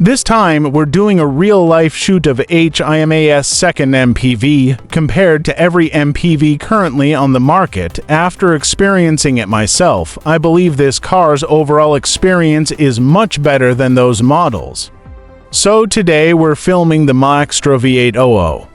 This time, we're doing a real-life shoot of HIMA's second MPV, compared to every MPV currently on the market. After experiencing it myself, I believe this car's overall experience is much better than those models. So today we're filming the Maextro V800.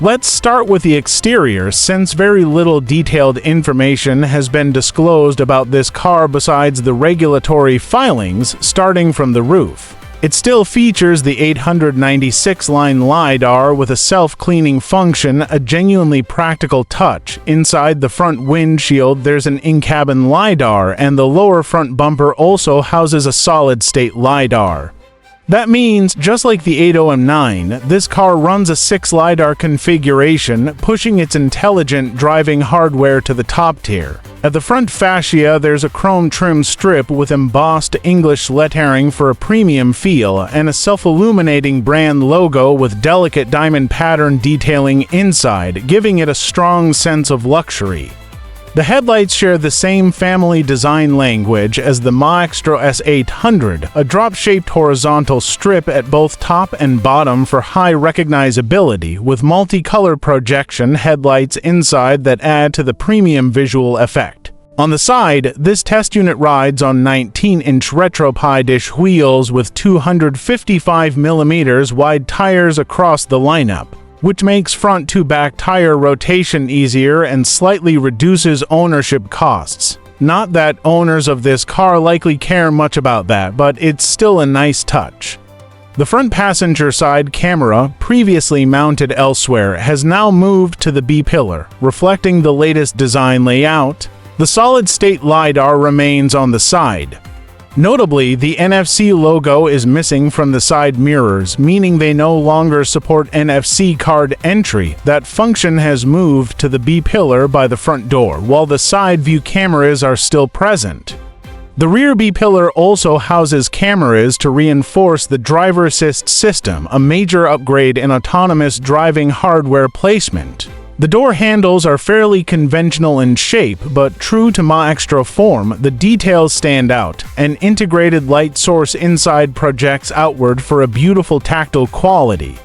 Let's start with the exterior, since very little detailed information has been disclosed about this car besides the regulatory filings starting from the roof. It still features the 896-line LiDAR with a self-cleaning function, a genuinely practical touch. Inside the front windshield, there's an in-cabin LiDAR, and the lower front bumper also houses a solid-state LiDAR. That means, just like the 80M9, this car runs a 6 LiDAR configuration, pushing its intelligent driving hardware to the top tier. At the front fascia, there's a chrome trim strip with embossed English lettering for a premium feel, and a self-illuminating brand logo with delicate diamond pattern detailing inside, giving it a strong sense of luxury. The headlights share the same family design language as the Maextro S800, a drop-shaped horizontal strip at both top and bottom for high recognizability, with multicolor projection headlights inside that add to the premium visual effect. On the side, this test unit rides on 19-inch retro-pie-dish wheels with 255mm wide tires across the lineup, which makes front-to-back tire rotation easier and slightly reduces ownership costs. Not that owners of this car likely care much about that, but it's still a nice touch. The front passenger side camera, previously mounted elsewhere, has now moved to the B-pillar, reflecting the latest design layout. The solid-state LiDAR remains on the side. Notably, the NFC logo is missing from the side mirrors, meaning they no longer support NFC card entry. That function has moved to the B-pillar by the front door, while the side view cameras are still present. The rear B-pillar also houses cameras to reinforce the driver assist system, a major upgrade in autonomous driving hardware placement. The door handles are fairly conventional in shape, but true to Maextro form, the details stand out. An integrated light source inside projects outward for a beautiful tactile quality.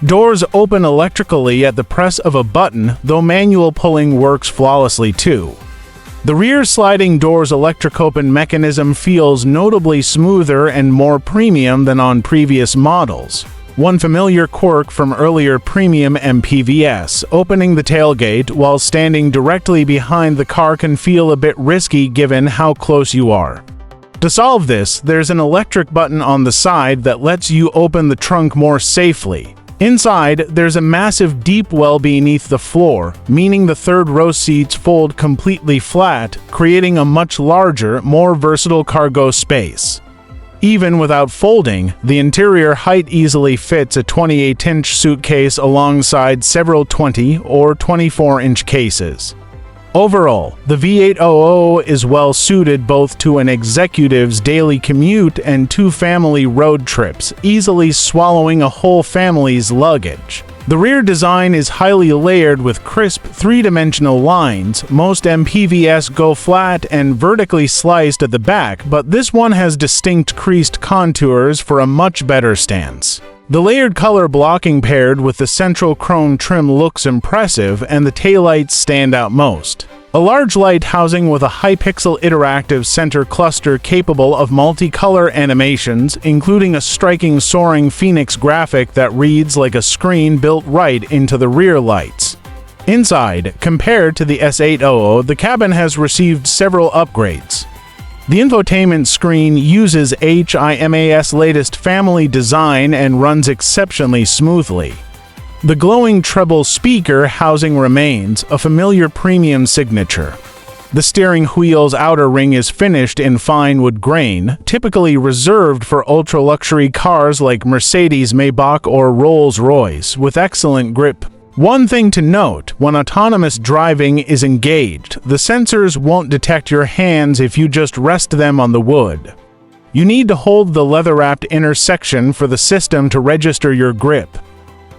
Doors open electrically at the press of a button, though manual pulling works flawlessly too. The rear sliding door's electric open mechanism feels notably smoother and more premium than on previous models. One familiar quirk from earlier premium MPVs, opening the tailgate while standing directly behind the car can feel a bit risky given how close you are. To solve this, there's an electric button on the side that lets you open the trunk more safely. Inside, there's a massive deep well beneath the floor, meaning the third row seats fold completely flat, creating a much larger, more versatile cargo space. Even without folding, the interior height easily fits a 28-inch suitcase alongside several 20 or 24-inch cases. Overall, the V800 is well suited both to an executive's daily commute and to family road trips, easily swallowing a whole family's luggage. The rear design is highly layered with crisp, three-dimensional lines. Most MPVs go flat and vertically sliced at the back, but this one has distinct creased contours for a much better stance. The layered color blocking paired with the central chrome trim looks impressive, and the taillights stand out most. A large light housing with a high-pixel interactive center cluster capable of multicolor animations, including a striking soaring phoenix graphic that reads like a screen built right into the rear lights. Inside, compared to the S800, the cabin has received several upgrades. The infotainment screen uses HIMA's latest family design and runs exceptionally smoothly. The glowing treble speaker housing remains, a familiar premium signature. The steering wheel's outer ring is finished in fine wood grain, typically reserved for ultra-luxury cars like Mercedes-Maybach or Rolls-Royce, with excellent grip. One thing to note, when autonomous driving is engaged, the sensors won't detect your hands if you just rest them on the wood. You need to hold the leather-wrapped inner section for the system to register your grip.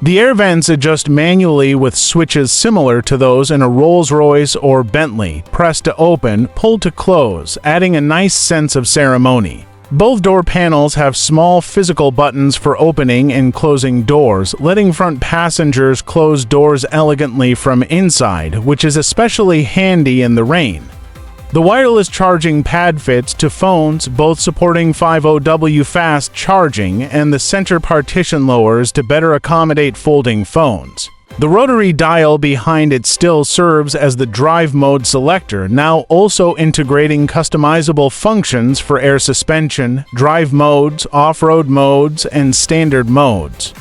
The air vents adjust manually with switches similar to those in a Rolls-Royce or Bentley, press to open, pull to close, adding a nice sense of ceremony. Both door panels have small physical buttons for opening and closing doors, letting front passengers close doors elegantly from inside, which is especially handy in the rain. The wireless charging pad fits to phones, both supporting 50W fast charging, and the center partition lowers to better accommodate folding phones. The rotary dial behind it still serves as the drive mode selector, now also integrating customizable functions for air suspension, drive modes, off-road modes, and standard modes.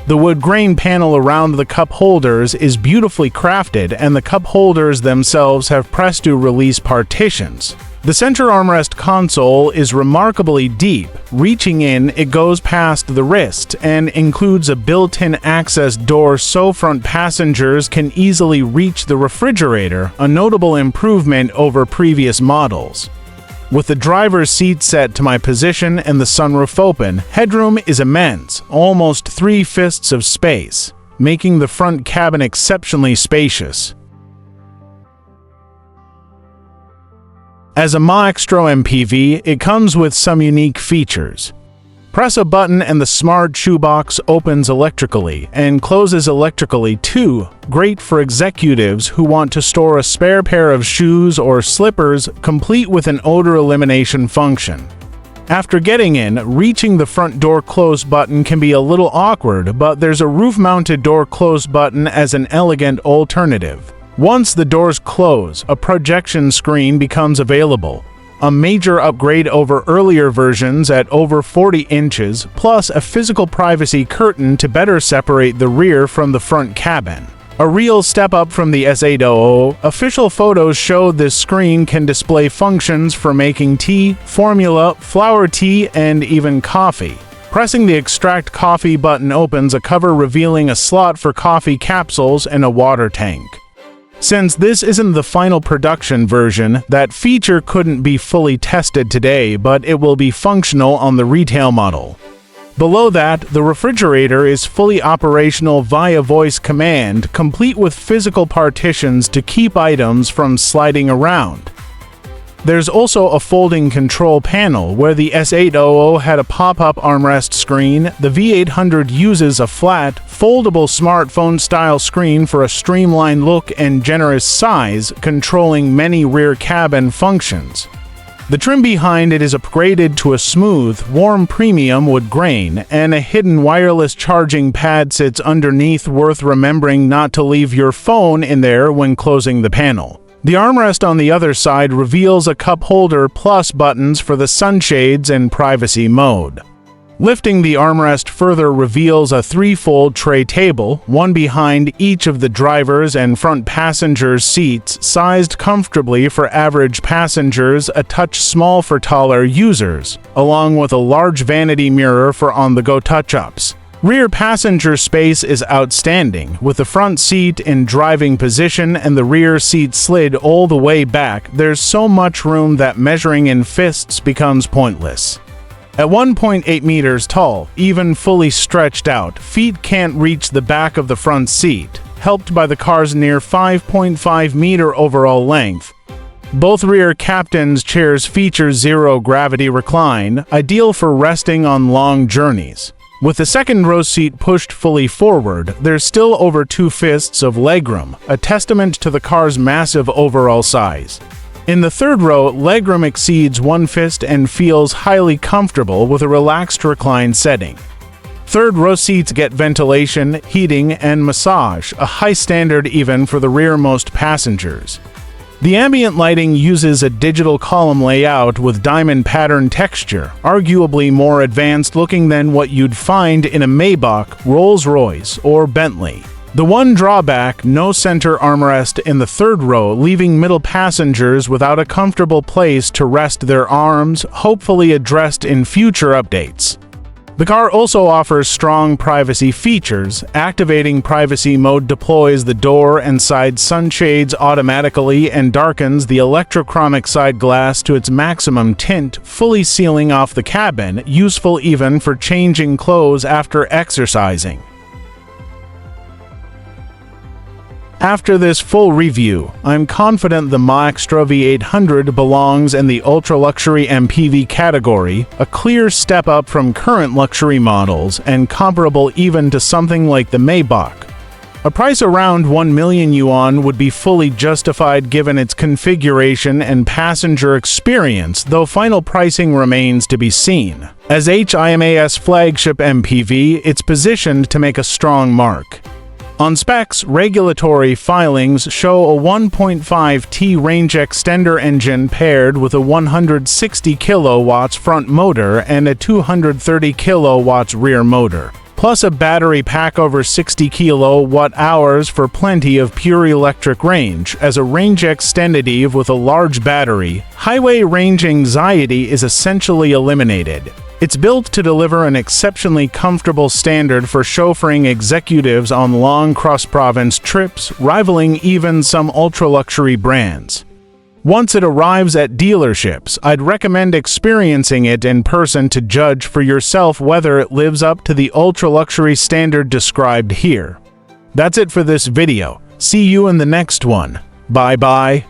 The wood grain panel around the cup holders is beautifully crafted, and the cup holders themselves have press-to-release partitions. The center armrest console is remarkably deep. Reaching in, it goes past the wrist and includes a built-in access door so front passengers can easily reach the refrigerator, a notable improvement over previous models. With the driver's seat set to my position and the sunroof open, headroom is immense, almost 3/5 of space, making the front cabin exceptionally spacious. As a Maextro MPV, it comes with some unique features. Press a button and the smart shoebox opens electrically and closes electrically too, great for executives who want to store a spare pair of shoes or slippers, complete with an odor elimination function. After getting in, reaching the front door close button can be a little awkward, but there's a roof-mounted door close button as an elegant alternative. Once the doors close, a projection screen becomes available. A major upgrade over earlier versions at over 40 inches, plus a physical privacy curtain to better separate the rear from the front cabin. A real step up from the S800, official photos showed this screen can display functions for making tea, formula, flower tea, and even coffee. Pressing the extract coffee button opens a cover revealing a slot for coffee capsules and a water tank. Since this isn't the final production version, that feature couldn't be fully tested today, but it will be functional on the retail model. Below that, the refrigerator is fully operational via voice command, complete with physical partitions to keep items from sliding around. There's also a folding control panel. Where the S800 had a pop-up armrest screen, the V800 uses a flat, foldable smartphone-style screen for a streamlined look and generous size, controlling many rear cabin functions. The trim behind it is upgraded to a smooth, warm premium wood grain, and a hidden wireless charging pad sits underneath, worth remembering not to leave your phone in there when closing the panel. The armrest on the other side reveals a cup holder plus buttons for the sunshades and privacy mode. Lifting the armrest further reveals a three-fold tray table, one behind each of the driver's and front passengers' seats, sized comfortably for average passengers, a touch small for taller users, along with a large vanity mirror for on-the-go touch-ups. Rear passenger space is outstanding, with the front seat in driving position and the rear seat slid all the way back. There's so much room that measuring in fists becomes pointless. At 1.8 meters tall, even fully stretched out, feet can't reach the back of the front seat, helped by the car's near 5.5 meter overall length. Both rear captain's chairs feature zero-gravity recline, ideal for resting on long journeys. With the second row seat pushed fully forward, there's still over 2/5 of legroom, a testament to the car's massive overall size. In the third row, legroom exceeds 1/5 and feels highly comfortable with a relaxed recline setting. Third row seats get ventilation, heating, and massage, a high standard even for the rearmost passengers. The ambient lighting uses a digital column layout with diamond pattern texture, arguably more advanced looking than what you'd find in a Maybach, Rolls-Royce, or Bentley. The one drawback, no center armrest in the third row, leaving middle passengers without a comfortable place to rest their arms, hopefully addressed in future updates. The car also offers strong privacy features. Activating privacy mode deploys the door and side sunshades automatically and darkens the electrochromic side glass to its maximum tint, fully sealing off the cabin, useful even for changing clothes after exercising. After this full review, I'm confident the Maextro V800 belongs in the ultra-luxury MPV category, a clear step up from current luxury models and comparable even to something like the Maybach. A price around 1 million yuan would be fully justified given its configuration and passenger experience, though final pricing remains to be seen. As HIMA's flagship MPV, it's positioned to make a strong mark. On specs, regulatory filings show a 1.5T range extender engine paired with a 160 kilowatts front motor and a 230 kilowatts rear motor, plus a battery pack over 60 kilowatt-hours for plenty of pure electric range. As a range extended with a large battery, highway range anxiety is essentially eliminated. It's built to deliver an exceptionally comfortable standard for chauffeuring executives on long cross-province trips, rivaling even some ultra-luxury brands. Once it arrives at dealerships, I'd recommend experiencing it in person to judge for yourself whether it lives up to the ultra-luxury standard described here. That's it for this video. See you in the next one. Bye-bye.